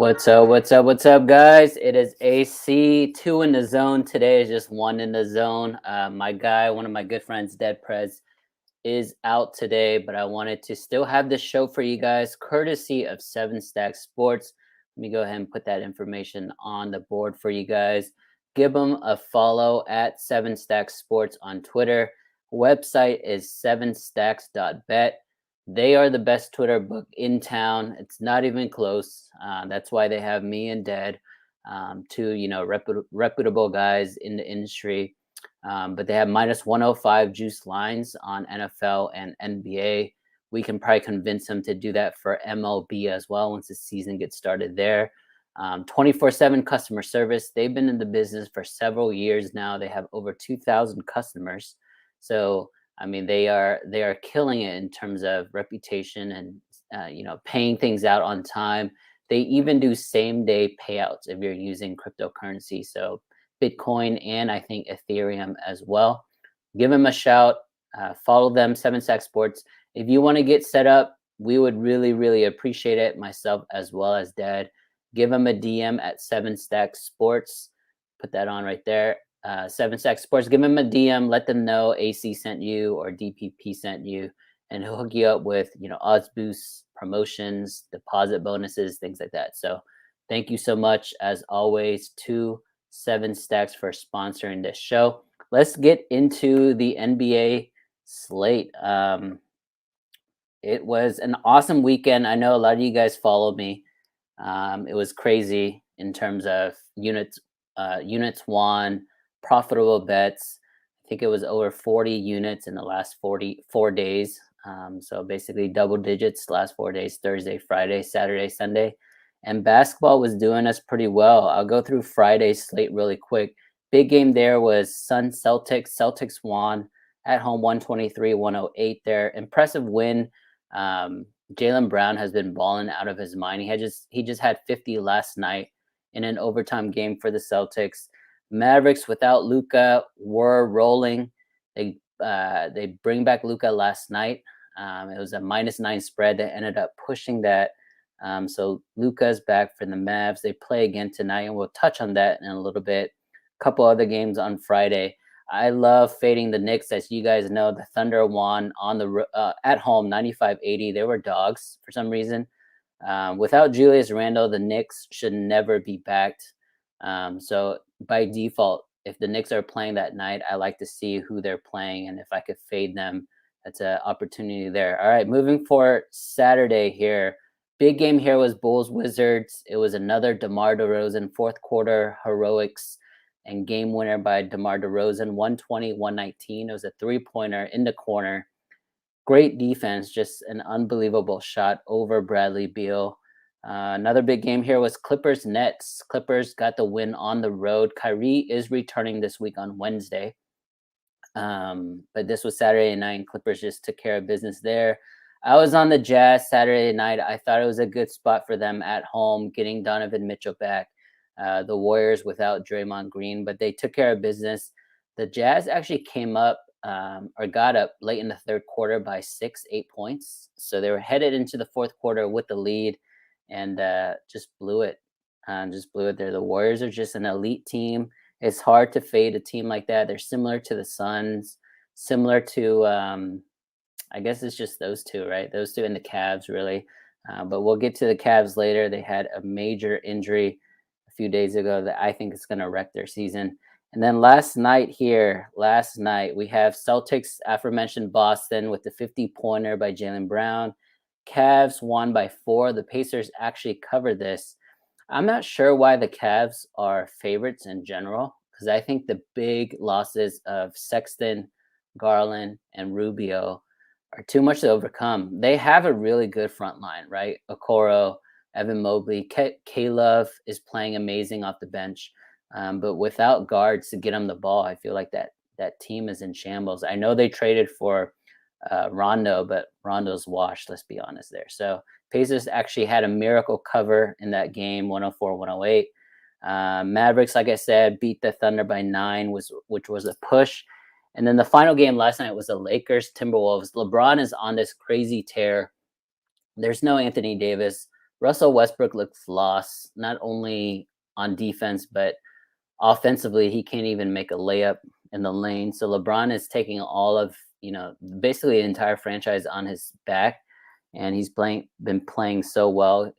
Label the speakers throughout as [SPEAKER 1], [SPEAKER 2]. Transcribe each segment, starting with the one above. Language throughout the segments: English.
[SPEAKER 1] What's up? What's up? What's up, guys? It is AC, two in the zone. Today is just one in the zone. My guy, one of my good friends, Dead Prez, is out today, but I wanted to still have this show for you guys, courtesy of Seven Stack Sports. Let me go ahead and put that information on the board for you guys. Give them a follow at Seven Stack Sports on Twitter. Website is sevenstacks.bet. They are the best Twitter book in town. It's not even close. That's why they have me and Dad, two reputable guys in the industry. But they have minus 105 juice lines on NFL and NBA. We can probably convince them to do that for MLB as well once the season gets started there. 24/7 customer service. They've been in the business for several years now. They have over 2,000 customers. So I mean, they are killing it in terms of reputation and paying things out on time. They even do same day payouts if you're using cryptocurrency. So Bitcoin and I think Ethereum as well. Give them a shout. Follow them, Seven Stack Sports. If you want to get set up, we would really, really appreciate it. Myself as well as Dad. Give them a DM at Seven Stack Sports. Put that on right there. Seven Stack Sports. Give them a DM. Let them know AC sent you or DPP sent you, and he'll hook you up with odds boosts, promotions, deposit bonuses, things like that. So thank you so much as always to Seven Stacks for sponsoring this show. Let's get into the NBA slate. It was an awesome weekend. I know a lot of you guys followed me. It was crazy in terms of units won, profitable bets. I think it was over 40 units in the last 44 days. So basically double digits last 4 days: Thursday, Friday, Saturday, Sunday. And basketball was doing us pretty well. I'll go through Friday's slate really quick. Big game there was Suns Celtics. Celtics won at home 123-108 there. Impressive win. Jaylen Brown has been balling out of his mind. He just had 50 last night in an overtime game for the Celtics. Mavericks without Luka were rolling. They bring back Luka last night. It was a -9 spread that ended up pushing that. So Luka's back for the Mavs. They play again tonight, and we'll touch on that in a little bit. A couple other games on Friday. I love fading the Knicks. As you guys know, the Thunder won on the at home 95-80. They were dogs for some reason. Without Julius Randle, the Knicks should never be backed. So by default, if the Knicks are playing that night, I like to see who they're playing, and if I could fade them, that's an opportunity there. All right, moving for Saturday here. Big game here was Bulls Wizards. It was another DeMar DeRozan fourth quarter heroics and game winner by DeMar DeRozan, 120-119. It was a three-pointer in the corner. Great defense, just an unbelievable shot over Bradley Beal. Another big game here was Clippers Nets. Clippers got the win on the road. Kyrie is returning this week on Wednesday. But this was Saturday night, and Clippers just took care of business there. I was on the Jazz Saturday night. I thought it was a good spot for them at home, getting Donovan Mitchell back. The Warriors without Draymond Green, but they took care of business. The Jazz actually came up or got up late in the third quarter by 8 points. So they were headed into the fourth quarter with the lead and just blew it. There. The Warriors are just an elite team. It's hard to fade a team like that. They're similar to the Suns, similar to, I guess it's just those two, right? Those two and the Cavs, really. But we'll get to the Cavs later. They had a major injury a few days ago that I think is going to wreck their season. And then last night, we have Celtics, aforementioned Boston with the 50-pointer by Jaylen Brown. Cavs won by 4. The Pacers actually covered this. I'm not sure why the Cavs are favorites in general, because I think the big losses of Sexton, Garland, and Rubio are too much to overcome. They have a really good front line, right? Okoro, Evan Mobley, K-Love is playing amazing off the bench. But without guards to get them the ball, I feel like that team is in shambles. I know they traded for Rondo, but Rondo's washed, let's be honest there. So Pacers actually had a miracle cover in that game, 104-108. Mavericks, like I said, beat the Thunder by 9, which was a push. And then the final game last night was the Lakers Timberwolves. LeBron is on this crazy tear. There's no Anthony Davis. Russell Westbrook looks lost, not only on defense, but offensively. He can't even make a layup in the lane. So LeBron is taking all of, basically the entire franchise on his back, and been playing so well.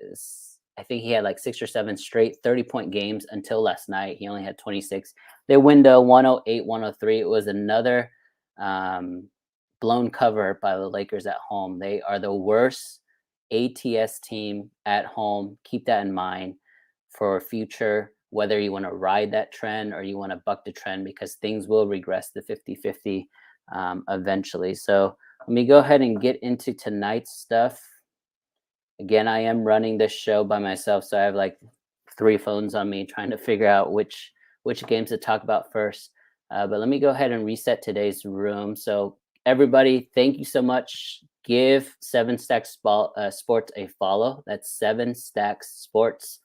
[SPEAKER 1] I think he had like 6 or 7 straight 30-point games until last night. He only had 26. Their window 108, 103. It was another um, blown cover by the Lakers at home. They are the worst ATS team at home. Keep that in mind for future, whether you want to ride that trend or you want to buck the trend, because things will regress to 50-50 eventually. So let me go ahead and get into tonight's stuff. Again, I am running this show by myself, so I have like 3 phones on me trying to figure out which games to talk about first. But let me go ahead and reset today's room. So everybody, thank you so much. Give Seven Stacks Sports a follow. That's Seven Stacks Sports.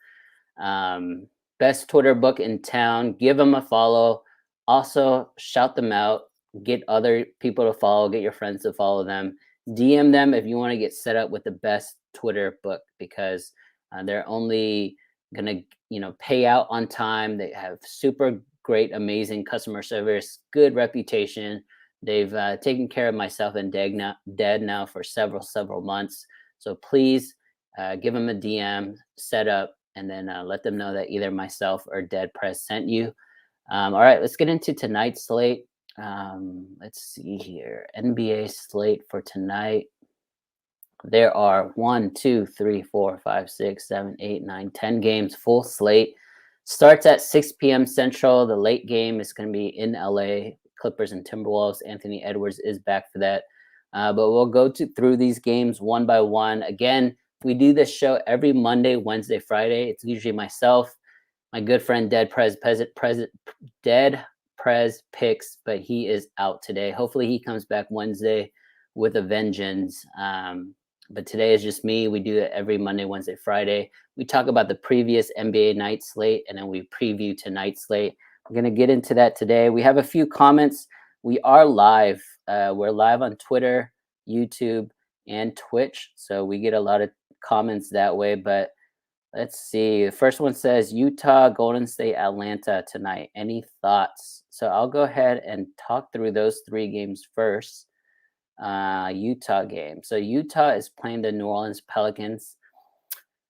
[SPEAKER 1] Best Twitter book in town. Give them a follow. Also, shout them out. Get other people to follow. Get your friends to follow them. DM them if you want to get set up with the best Twitter book, because they're only gonna pay out on time. They have super great, amazing customer service, good reputation. They've taken care of myself and Dead now for several months. So please give them a DM, set up, and then let them know that either myself or Dead Press sent you. All right, let's get into tonight's slate. Let's see here. NBA slate for tonight. There are 1, 2, 3, 4, 5, 6, 7, 8, 9, 10 games, full slate. Starts at 6 p.m. Central. The late game is going to be in LA, Clippers and Timberwolves. Anthony Edwards is back for that. But we'll go through these games one by one. Again, we do this show every Monday, Wednesday, Friday. It's usually myself, my good friend Dead Prez picks, but he is out today. Hopefully he comes back Wednesday with a vengeance. But today is just me. We do it every Monday, Wednesday, Friday. We talk about the previous NBA night slate, and then we preview tonight's slate. We're going to get into that today. We have a few comments. We are live. We're live on Twitter, YouTube, and Twitch. So we get a lot of comments that way. But let's see. The first one says Utah, Golden State, Atlanta tonight. Any thoughts? So I'll go ahead and talk through those 3 games first. Utah game. So Utah is playing the New Orleans Pelicans.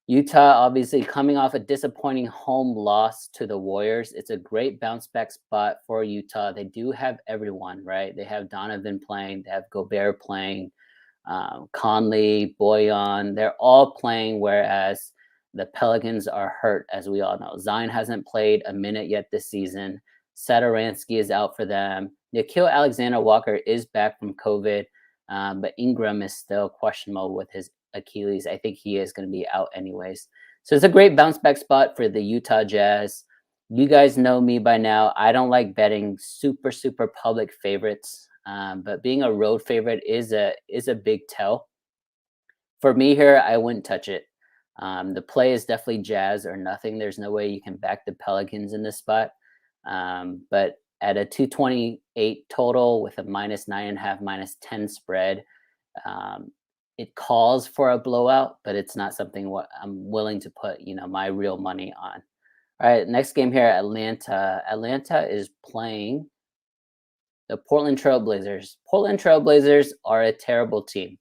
[SPEAKER 1] Utah obviously coming off a disappointing home loss to the Warriors. It's a great bounce back spot for Utah. They do have everyone, right? They have Donovan playing, they have Gobert playing, Conley, Boyan. They're all playing, whereas the Pelicans are hurt, as we all know. Zion hasn't played a minute yet this season. Satoransky is out for them. Nickeil Alexander-Walker is back from COVID. But Ingram is still questionable with his Achilles. I think he is going to be out anyways. So it's a great bounce back spot for the Utah Jazz. You guys know me by now. I don't like betting super public favorites, but being a road favorite is a big tell. For me here, I wouldn't touch it. The play is definitely Jazz or nothing. There's no way you can back the Pelicans in this spot. But at a 228 total with a -9.5, -10 spread, it calls for a blowout, but it's not something what I'm willing to put, my real money on. All right, next game here, Atlanta. Atlanta is playing the Portland Trailblazers. Portland Trailblazers are a terrible team.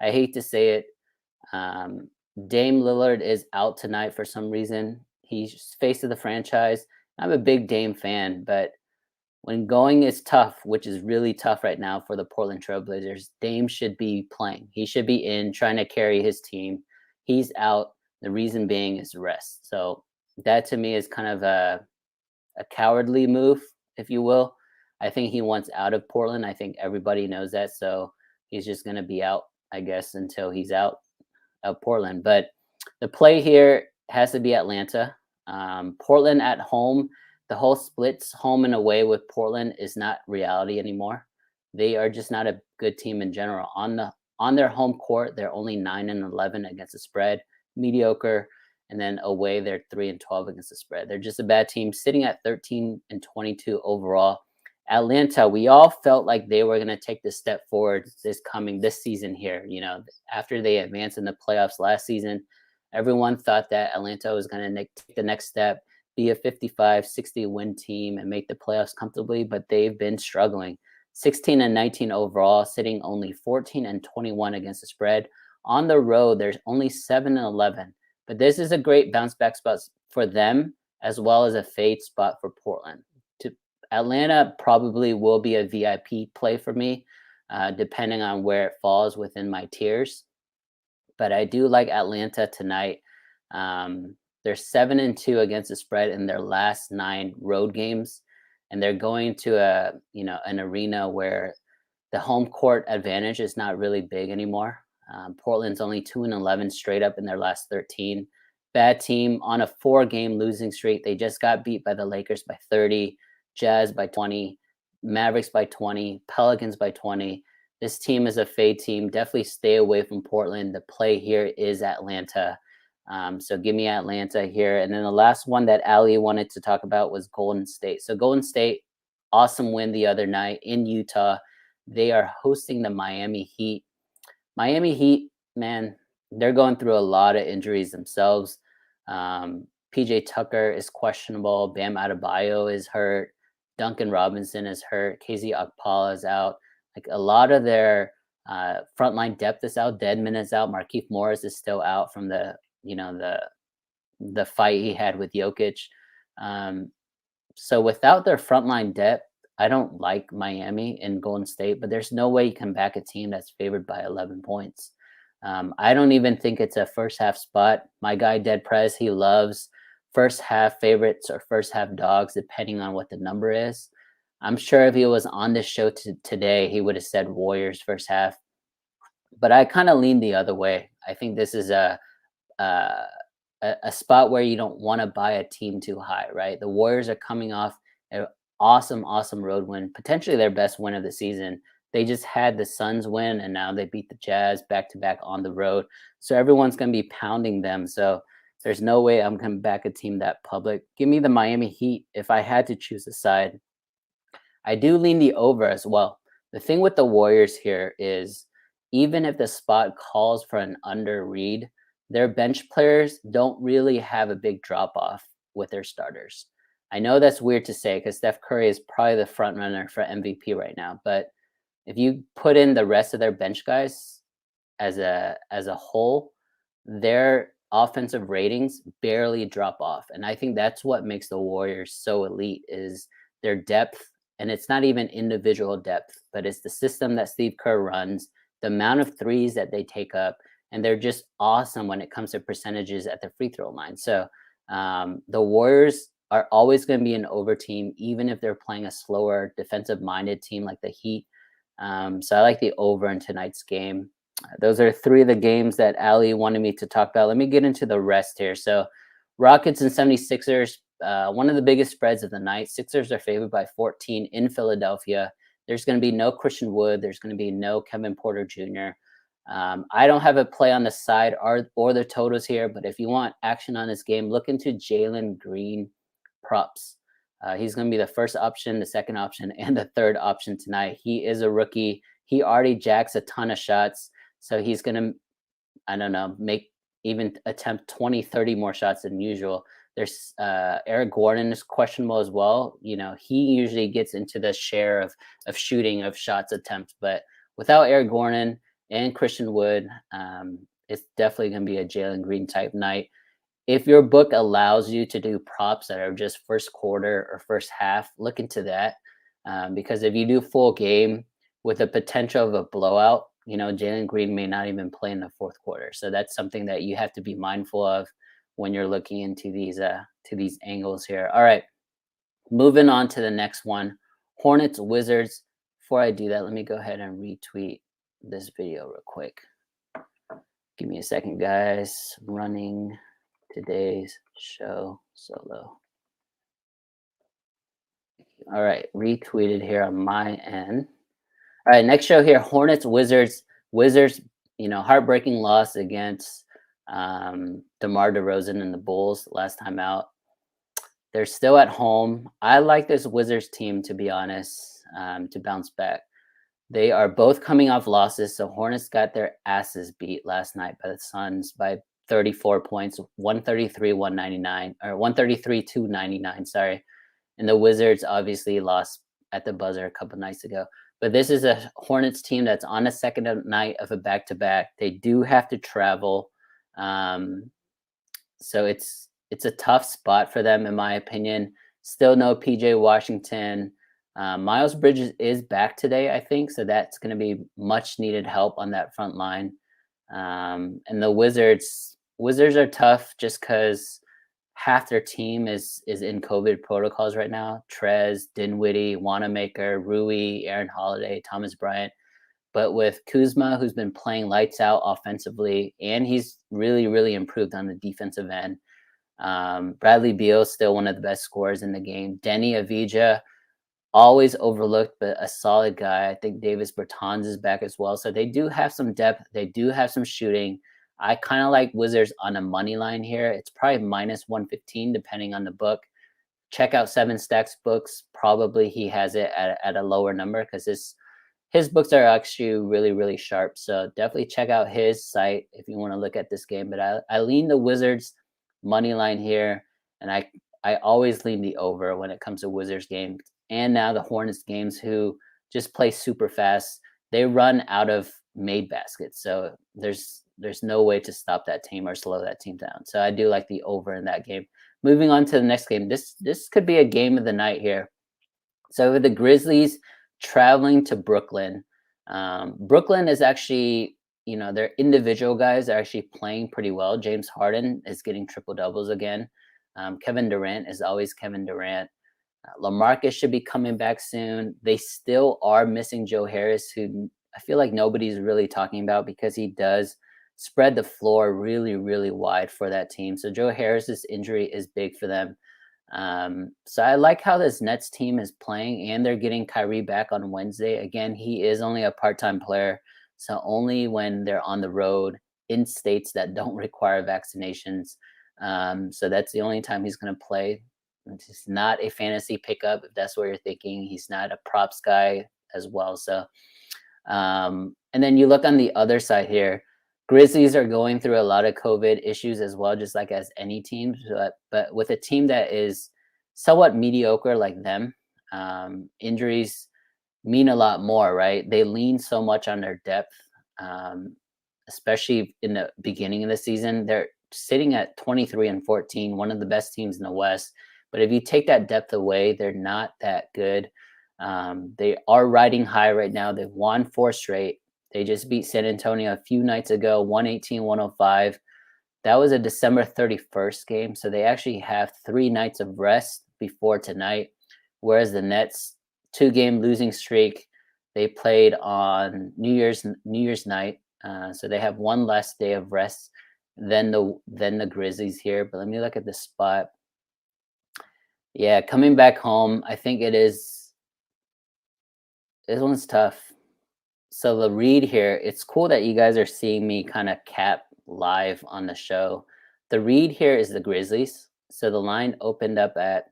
[SPEAKER 1] I hate to say it. Dame Lillard is out tonight for some reason. He's face of the franchise. I'm a big Dame fan, but when going is tough, which is really tough right now for the Portland Trailblazers, Dame should be playing. He should be in, trying to carry his team. He's out. The reason being is rest. So that to me is kind of a cowardly move, if you will. I think he wants out of Portland. I think everybody knows that. So he's just going to be out, I guess, until he's out of Portland. But the play here has to be Atlanta. Portland at home. The whole splits home and away with Portland is not reality anymore. They are just not a good team in general. On their home court, they're only 9-11 against the spread, mediocre, and then away they're 3-12 against the spread. They're just a bad team, sitting at 13-22 overall. Atlanta, we all felt like they were going to take this step forward this season here. After they advanced in the playoffs last season, Everyone thought that Atlanta was going to take the next step, be a 55-60 win team and make the playoffs comfortably, but they've been struggling. 16 and 19 overall, sitting only 14 and 21 against the spread. On the road, there's only 7 and 11. But this is a great bounce back spot for them, as well as a fade spot for Portland. To Atlanta probably will be a VIP play for me, depending on where it falls within my tiers. But I do like Atlanta tonight. They're 7-2 against the spread in their last 9 road games, and they're going to an arena where the home court advantage is not really big anymore. Portland's only 2-11 straight up in their last 13. Bad team on a 4-game losing streak. They just got beat by the Lakers by 30, Jazz by 20, Mavericks by 20, Pelicans by 20. This team is a fade team. Definitely stay away from Portland. The play here is Atlanta. So give me Atlanta here. And then the last one that Ali wanted to talk about was Golden State. So Golden State, awesome win the other night in Utah. They are hosting the Miami Heat. Miami Heat, man, they're going through a lot of injuries themselves. PJ Tucker is questionable. Bam Adebayo is hurt. Duncan Robinson is hurt. KZ Okpala is out. Like a lot of their frontline depth is out. Dedmon is out. Markieff Morris is still out from the fight he had with Jokic. So without their frontline depth, I don't like Miami and Golden State, but there's no way you can back a team that's favored by 11 points. I don't even think it's a first half spot. My guy Dead Prez, he loves first half favorites or first half dogs, depending on what the number is. I'm sure if he was on this show today, he would have said Warriors first half. But I kind of lean the other way. I think this is a spot where you don't want to buy a team too high, right? The Warriors are coming off an awesome road win, potentially their best win of the season. They just had the Suns win, and now they beat the Jazz back to back on the road. So everyone's going to be pounding them. So there's no way I'm going to back a team that public. Give me the Miami Heat if I had to choose a side. I do lean the over as well. The thing with the Warriors here is even if the spot calls for an under read, their bench players don't really have a big drop off with their starters. I know that's weird to say because Steph Curry is probably the front runner for MVP right now, but if you put in the rest of their bench guys as a whole, their offensive ratings barely drop off. And I think that's what makes the Warriors so elite is their depth. And it's not even individual depth, but it's the system that Steve Kerr runs, the amount of threes that they take up, and they're just awesome when it comes to percentages at the free throw line. So the Warriors are always going to be an over team, even if they're playing a slower defensive-minded team like the Heat. So I like the over in tonight's game. Those are 3 of the games that Ali wanted me to talk about. Let me get into the rest here. So Rockets and 76ers, one of the biggest spreads of the night. Sixers are favored by 14 in Philadelphia. There's going to be no Christian Wood. There's going to be no Kevin Porter Jr. I don't have a play on the side or the totals here, but if you want action on this game, look into Jalen Green props. He's going to be the first option, the second option, and the third option tonight. He is a rookie. He already jacks a ton of shots. So he's going to, I don't know, attempt 20, 30 more shots than usual. There's Eric Gordon is questionable as well. You know, he usually gets into the share of shooting of shots attempts, but without Eric Gordon and Christian Wood, it's definitely going to be a Jalen Green type night. If your book allows you to do props that are just first quarter or first half, look into that. Because if you do full game with the potential of a blowout, you know, Jalen Green may not even play in the fourth quarter. So that's something that you have to be mindful of when you're looking into these angles here. All right, moving on to the next one, Hornets Wizards. Before I do that, let me go ahead and retweet this video real quick. Give me a second, guys. I'm running today's show solo. All right, retweeted here on my end. All right, next show here, Hornets Wizards. Wizards, you know, heartbreaking loss against DeMar DeRozan and the Bulls last time out. They're still at home. I like this Wizards team, to be honest, to bounce back. They are both coming off losses. So Hornets got their asses beat last night by the Suns by 34 points, 133, 199, or 133, 299, sorry. And the Wizards obviously lost at the buzzer a couple nights ago. But this is a Hornets team that's on a night of a back-to-back. They do have to travel. Um, so it's a tough spot for them, in my opinion. Still no PJ Washington. Miles Bridges is back today, I think, so that's going to be much needed help on that front line. And the Wizards are tough just because half their team is in COVID protocols right now. Trez, Dinwiddie, Wanamaker, Rui, Aaron Holiday, Thomas Bryant. But with Kuzma, who's been playing lights out offensively, and he's really, really improved on the defensive end. Bradley Beal still one of the best scorers in the game. Denny Avdija, always overlooked, but a solid guy. I think Davis Bertans is back as well. So they do have some depth. They do have some shooting. I kind of like Wizards on a money line here. It's probably minus 115 depending on the book. Check out Seven Stacks books. Probably he has it at a lower number because his books are actually really, really sharp. So definitely check out his site if you want to look at this game. But I lean the Wizards money line here, and I always lean the over when it comes to Wizards games. And now the Hornets games, who just play super fast. They run out of made baskets. So there's no way to stop that team or slow that team down. So I do like the over in that game. Moving on to the next game. This could be a game of the night here. So with the Grizzlies traveling to Brooklyn. Brooklyn is actually, their individual guys are actually playing pretty well. James Harden is getting triple doubles again. Kevin Durant is always Kevin Durant. LaMarcus should be coming back soon. They still are missing Joe Harris, who I feel like nobody's really talking about because he does spread the floor really, really wide for that team. So Joe Harris's injury is big for them. So I like how this Nets team is playing, and they're getting Kyrie back on Wednesday. Again, he is only a part-time player, so only when they're on the road in states that don't require vaccinations. So that's the only time he's going to play. It's not a fantasy pickup, if that's what you're thinking. He's not a props guy as well. So, and then you look on the other side here. Grizzlies are going through a lot of COVID issues as well, just like as any team. But with a team that is somewhat mediocre like them, injuries mean a lot more, right? They lean so much on their depth, especially in the beginning of the season. They're sitting at 23-14, one of the best teams in the West. But if you take that depth away, they're not that good. They are riding high right now. They've won 4 straight. They just beat San Antonio a few nights ago, 118-105. That was a December 31st game. So they actually have 3 nights of rest before tonight. Whereas the Nets, 2-game losing streak, they played on New Year's night. So they have 1 less day of rest than the Grizzlies here. But let me look at the spot. Yeah, coming back home, I think this one's tough. So the read here, it's cool that you guys are seeing me kind of cap live on the show. The read here is the Grizzlies. So the line opened up at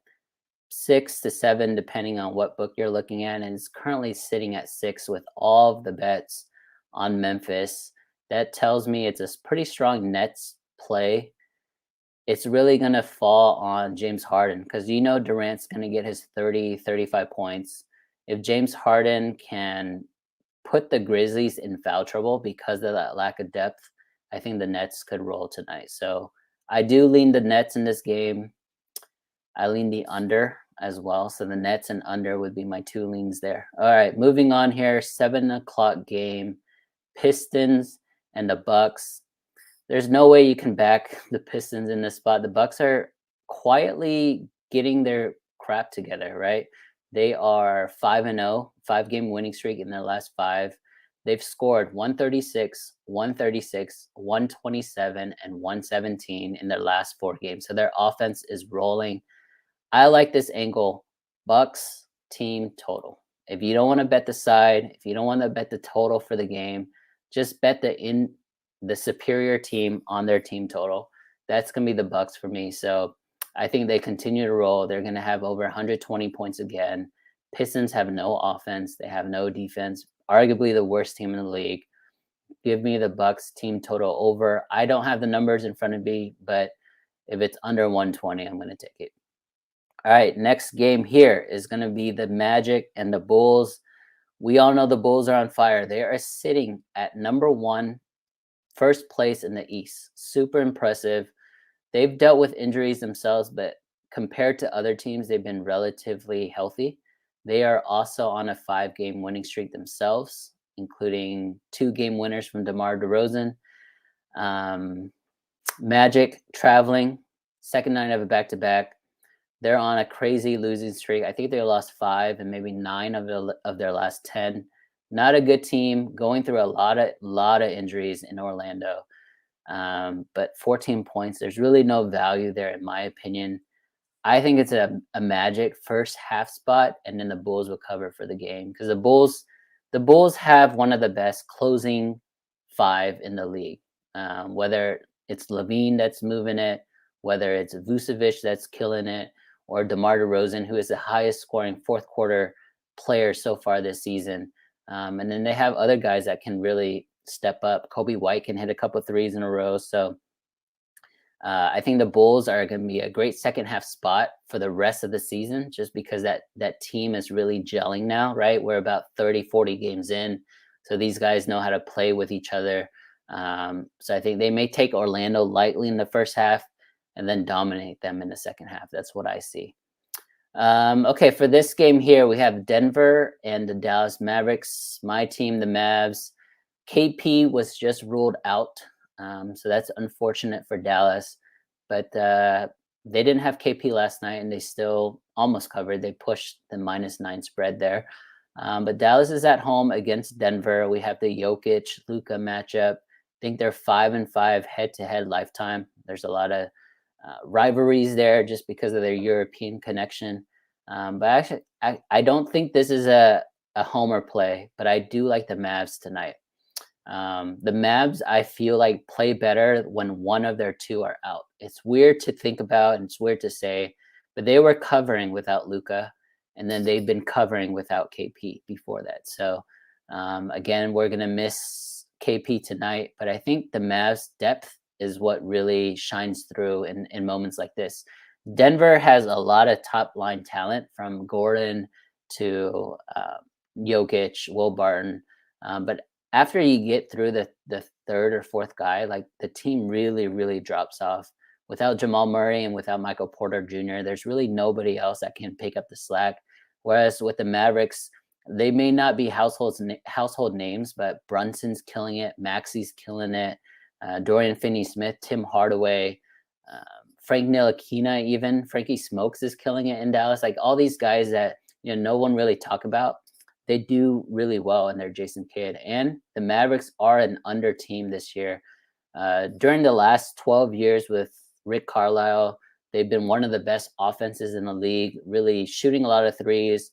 [SPEAKER 1] 6 to 7, depending on what book you're looking at, and it's currently sitting at 6 with all of the bets on Memphis. That tells me it's a pretty strong Nets play. It's really going to fall on James Harden because Durant's going to get his 30, 35 points. If James Harden can put the Grizzlies in foul trouble because of that lack of depth, I think the Nets could roll tonight. So I do lean the Nets in this game. I lean the under as well. So the Nets and under would be my 2 leans there. All right, moving on here. 7:00 game. Pistons and the Bucks. There's no way you can back the Pistons in this spot. The Bucks are quietly getting their crap together, right? They are 5-0, 5-game winning streak in their last 5. They've scored 136, 136, 127, and 117 in their last 4 games. So their offense is rolling. I like this angle. Bucks team total. If you don't want to bet the side, if you don't want to bet the total for the game, just bet the superior team on their team total. That's going to be the Bucks for me. So I think they continue to roll. They're going to have over 120 points again. Pistons have no offense. They have no defense. Arguably the worst team in the league. Give me the Bucks team total over. I don't have the numbers in front of me, but if it's under 120, I'm going to take it. All right, next game here is going to be the Magic and the Bulls. We all know the Bulls are on fire. They are sitting at number one, first place in the East. Super impressive. They've dealt with injuries themselves, but compared to other teams, they've been relatively healthy. They are also on a 5-game winning streak themselves, including 2-game winners from DeMar DeRozan. Magic traveling, second night of a back-to-back. They're on a crazy losing streak. I think they lost 5 and maybe 9 of their last 10. Not a good team, going through a lot of injuries in Orlando. But 14 points, there's really no value there, in my opinion. I think it's a Magic first half spot, and then the Bulls will cover for the game because the Bulls have one of the best closing 5 in the league. Whether it's Levine that's moving it, whether it's Vucevic that's killing it, or DeMar DeRozan, who is the highest scoring fourth quarter player so far this season. And then they have other guys that can really step up. Kobe White can hit a couple threes in a row. So I think the Bulls are going to be a great second half spot for the rest of the season, just because that team is really gelling now, right? We're about 30, 40 games in. So these guys know how to play with each other. So I think they may take Orlando lightly in the first half and then dominate them in the second half. That's what I see. Okay, for this game here, we have Denver and the Dallas Mavericks. My team, the Mavs. KP was just ruled out, so that's unfortunate for Dallas. But they didn't have KP last night, and they still almost covered. They pushed the -9 spread there. But Dallas is at home against Denver. We have the Jokic Luka matchup. I think they're 5-5 head-to-head lifetime. There's a lot of rivalries there just because of their European connection. But actually, I don't think this is a homer play, but I do like the Mavs tonight. The Mavs, I feel like, play better when one of their two are out. It's weird to think about and it's weird to say, but they were covering without Luka, and then they've been covering without KP before that. So again, we're gonna miss KP tonight, but I think the Mavs' depth is what really shines through in moments like this. Denver has a lot of top line talent, from Gordon to Jokic, Will Barton, but after you get through the third or fourth guy, like, the team really drops off. Without Jamal Murray and without Michael Porter Jr., there's really nobody else that can pick up the slack. Whereas with the Mavericks, they may not be household names, but Brunson's killing it, Maxi's killing it, Dorian Finney-Smith, Tim Hardaway, Frank Ntilikina, even Frankie Smokes is killing it in Dallas. Like, all these guys that no one really talk about, they do really well in their Jason Kidd. And the Mavericks are an under team this year. During the last 12 years with Rick Carlisle, they've been one of the best offenses in the league, really shooting a lot of threes,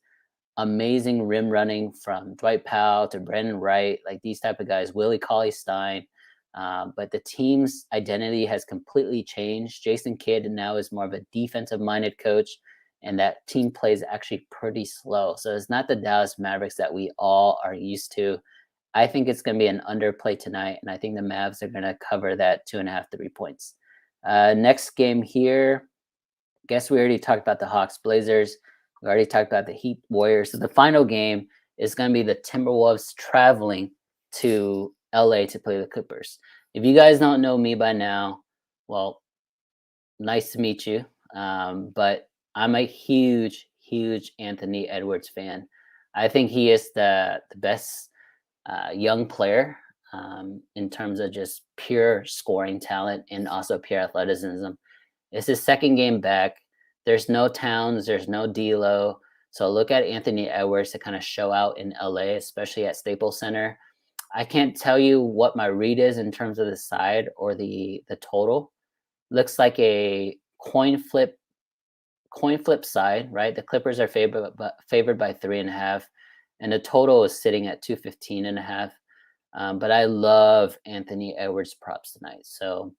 [SPEAKER 1] amazing rim running from Dwight Powell to Brandon Wright, like these type of guys, Willie Cauley-Stein. But the team's identity has completely changed. Jason Kidd now is more of a defensive-minded coach, and that team plays actually pretty slow. So it's not the Dallas Mavericks that we all are used to. I think it's going to be an underplay tonight, and I think the Mavs are going to cover that 2.5, 3 points. Next game here, guess we already talked about the Hawks Blazers. We already talked about the Heat Warriors. So the final game is going to be the Timberwolves traveling to LA to play the Clippers. If you guys don't know me by now, well, nice to meet you. But I'm a huge Anthony Edwards fan. I think he is the best young player in terms of just pure scoring talent and also pure athleticism. It's his second game back. There's no Towns, there's no D'Lo. So look at Anthony Edwards to kind of show out in LA, especially at Staples Center. I can't tell you what my read is in terms of the side or the total. Looks like a coin flip side, right? The Clippers are favored by 3.5, and the total is sitting at 215.5. But I love Anthony Edwards props tonight. So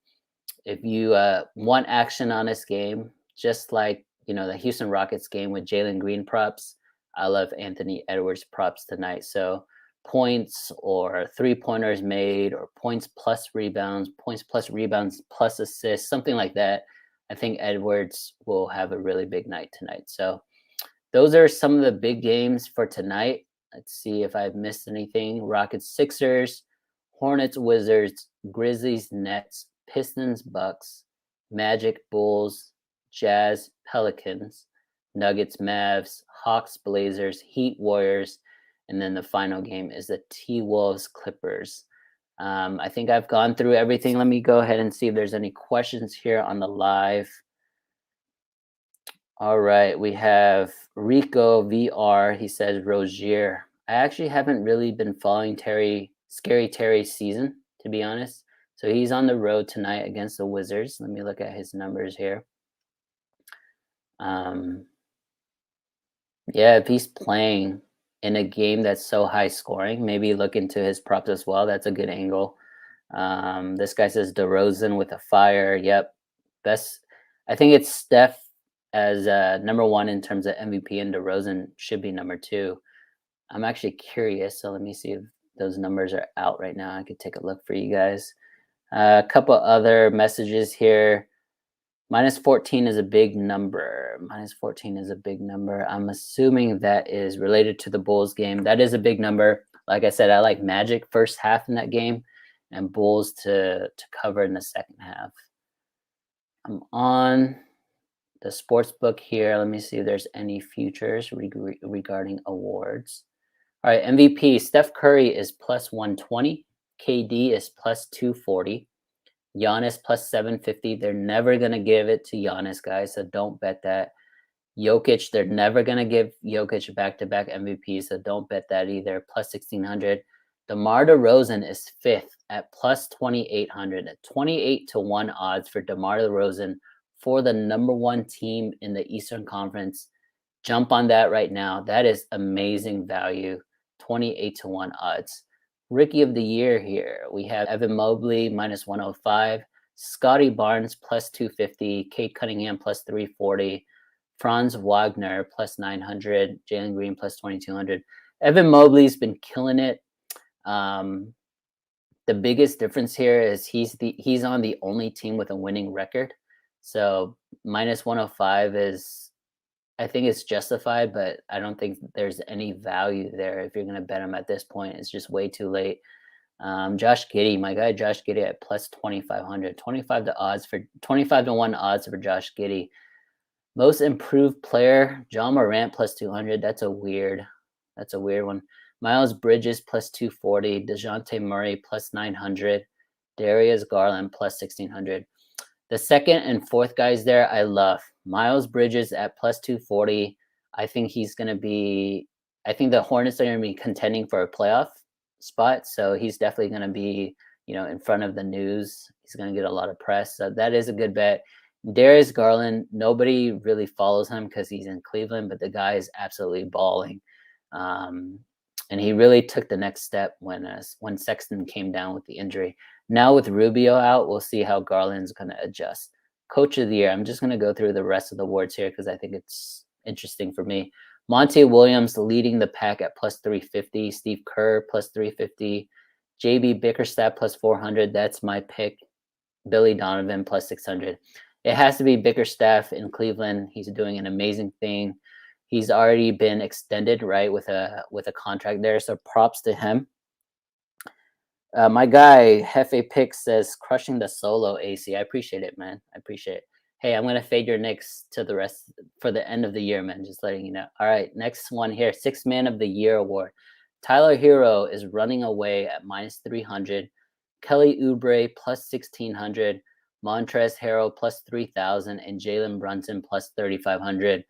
[SPEAKER 1] if you want action on this game, just like the Houston Rockets game with Jalen Green props, I love Anthony Edwards props tonight. So points or 3-pointers made or points plus rebounds plus assists, something like that, I think Edwards will have a really big night tonight. So those are some of the big games for tonight. Let's see if I've missed anything. Rockets, Sixers, Hornets, Wizards, Grizzlies, Nets, Pistons, Bucks, Magic, Bulls, Jazz, Pelicans, Nuggets, Mavs, Hawks, Blazers, Heat, Warriors, and then the final game is the T-Wolves, Clippers. I think I've gone through everything. Let me go ahead and see if there's any questions here on the live. All right, we have Rico VR. He says Rozier. I actually haven't really been following Scary Terry's season, to be honest. So he's on the road tonight against the Wizards. Let me look at his numbers here. Yeah, if he's playing in a game that's so high scoring, maybe look into his props as well. That's a good angle. This guy says DeRozan with a fire. Yep, best. I think it's Steph as number one in terms of MVP, and DeRozan should be number two. I'm actually curious, so let me see if those numbers are out right now. I could take a look for you guys. A couple other messages here. -14 is a big number. -14 is a big number. I'm assuming that is related to the Bulls game. That is a big number. Like I said, I like Magic first half in that game and Bulls to cover in the second half. I'm on the sports book here. Let me see if there's any futures regarding awards. All right, MVP, Steph Curry is +120. KD is +240. Giannis +750. They're never going to give it to Giannis, guys, so don't bet that. Jokic, they're never going to give Jokic back-to-back MVP, so don't bet that either. +1600. DeMar DeRozan is fifth at +2800. At 28-1 odds for DeMar DeRozan for the number one team in the Eastern Conference. Jump on that right now. That is amazing value. 28-1 odds. Rookie of the year here, we have Evan Mobley -105, Scotty Barnes +250, Kate Cunningham +340, Franz Wagner +900, Jalen Green +2200. Evan Mobley's been killing it. The biggest difference here is he's on the only team with a winning record. So -105 is, I think it's justified, but I don't think there's any value there if you're going to bet him at this point. It's just way too late. Josh Giddey, my guy Josh Giddey at +2500, 25-1 odds for Josh Giddey. Most improved player, John Morant +200. That's a weird one. Miles Bridges +240, DeJounte Murray +900, Darius Garland +1600. The second and fourth guys there, I love. Miles Bridges at +240. I think the Hornets are going to be contending for a playoff spot. So he's definitely going to be, in front of the news. He's going to get a lot of press. So that is a good bet. Darius Garland, nobody really follows him because he's in Cleveland, but the guy is absolutely balling. And he really took the next step when Sexton came down with the injury. Now with Rubio out, we'll see how Garland's going to adjust. Coach of the year, I'm just going to go through the rest of the awards here because I think it's interesting for me. Monte Williams leading the pack at +350. Steve Kerr +350. JB Bickerstaff +400. That's my pick. Billy Donovan +600. It has to be Bickerstaff in Cleveland. He's doing an amazing thing. He's already been extended, right, with a contract there. So props to him. My guy Hefe Pick says crushing the solo AC. I appreciate it, man. I appreciate it. Hey, I'm gonna fade your Knicks to the rest for the end of the year, man. Just letting you know. All right, next one here, Sixth Man of the Year award. Tyler Hero is running away at -300. Kelly Oubre +1600. Montrezl Harrell +3000, and Jalen Brunson +3500.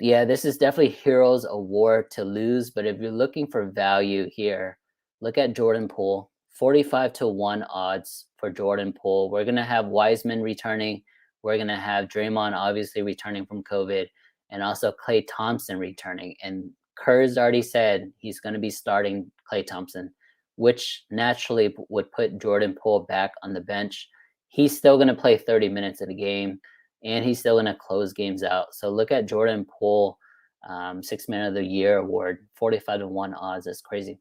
[SPEAKER 1] Yeah, this is definitely Hero's award to lose, but if you're looking for value here, look at Jordan Poole. 45-1 odds for Jordan Poole. We're gonna have Wiseman returning. We're gonna have Draymond obviously returning from COVID, and also Klay Thompson returning. And Kerr's already said he's gonna be starting Klay Thompson, which naturally would put Jordan Poole back on the bench. He's still gonna play 30 minutes in a game, and he's still gonna close games out. So look at Jordan Poole Six Man of the Year award, 45-1 odds. That's crazy.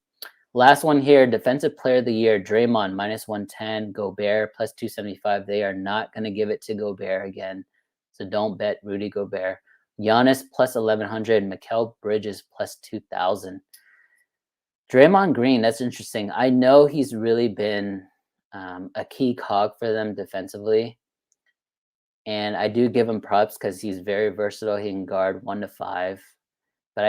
[SPEAKER 1] Last one here, Defensive Player of the Year, Draymond, -110, Gobert, +275. They are not going to give it to Gobert again. So don't bet Rudy Gobert. Giannis, +1100, Mikal Bridges, +2000. Draymond Green, that's interesting. I know he's really been a key cog for them defensively. And I do give him props because he's very versatile. He can guard 1 to 5. But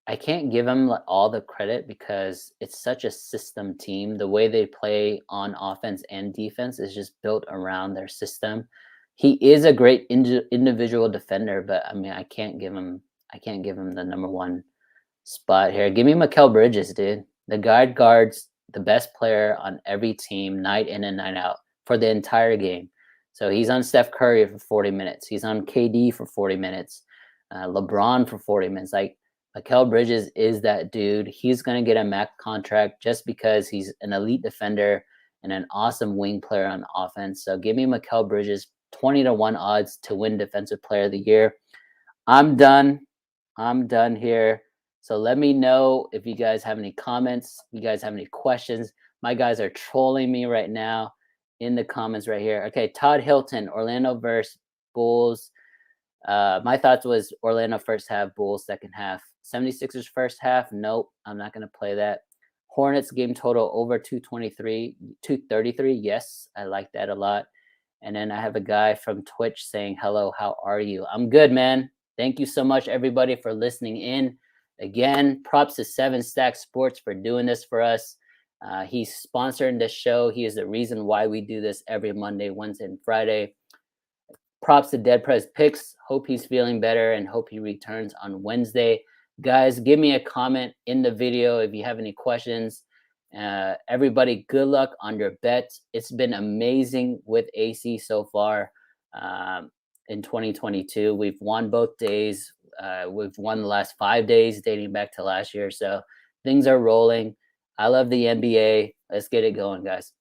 [SPEAKER 1] I can't give him all the credit because it's such a system team. The way they play on offense and defense is just built around their system. He is a great individual defender, but I mean, I can't give him the number one spot here. Give me Mikal Bridges, dude. The guy guards the best player on every team, night in and night out, for the entire game. So he's on Steph Curry for 40 minutes. He's on KD for 40 minutes. LeBron for 40 minutes. Like, Mikal Bridges is that dude. He's going to get a max contract just because he's an elite defender and an awesome wing player on offense. So give me Mikal Bridges, 20-1 odds to win Defensive Player of the Year. I'm done. I'm done here. So let me know if you guys have any comments, you guys have any questions. My guys are trolling me right now in the comments right here. Okay, Todd Hilton, Orlando versus Bulls. My thoughts was Orlando first half, Bulls second half. 76ers first half, nope, I'm not going to play that. Hornets game total over 233, yes, I like that a lot. And then I have a guy from Twitch saying, hello, how are you? I'm good, man. Thank you so much, everybody, for listening in. Again, props to 7Stack Sports for doing this for us. He's sponsoring this show. He is the reason why we do this every Monday, Wednesday, and Friday. Props to Dead Prez Picks. Hope he's feeling better and hope he returns on Wednesday. Guys, give me a comment in the video if you have any questions. Everybody, good luck on your bets. It's been amazing with AC so far in 2022. We've won both days. We've won the last 5 days dating back to last year. So things are rolling. I love the NBA. Let's get it going, guys.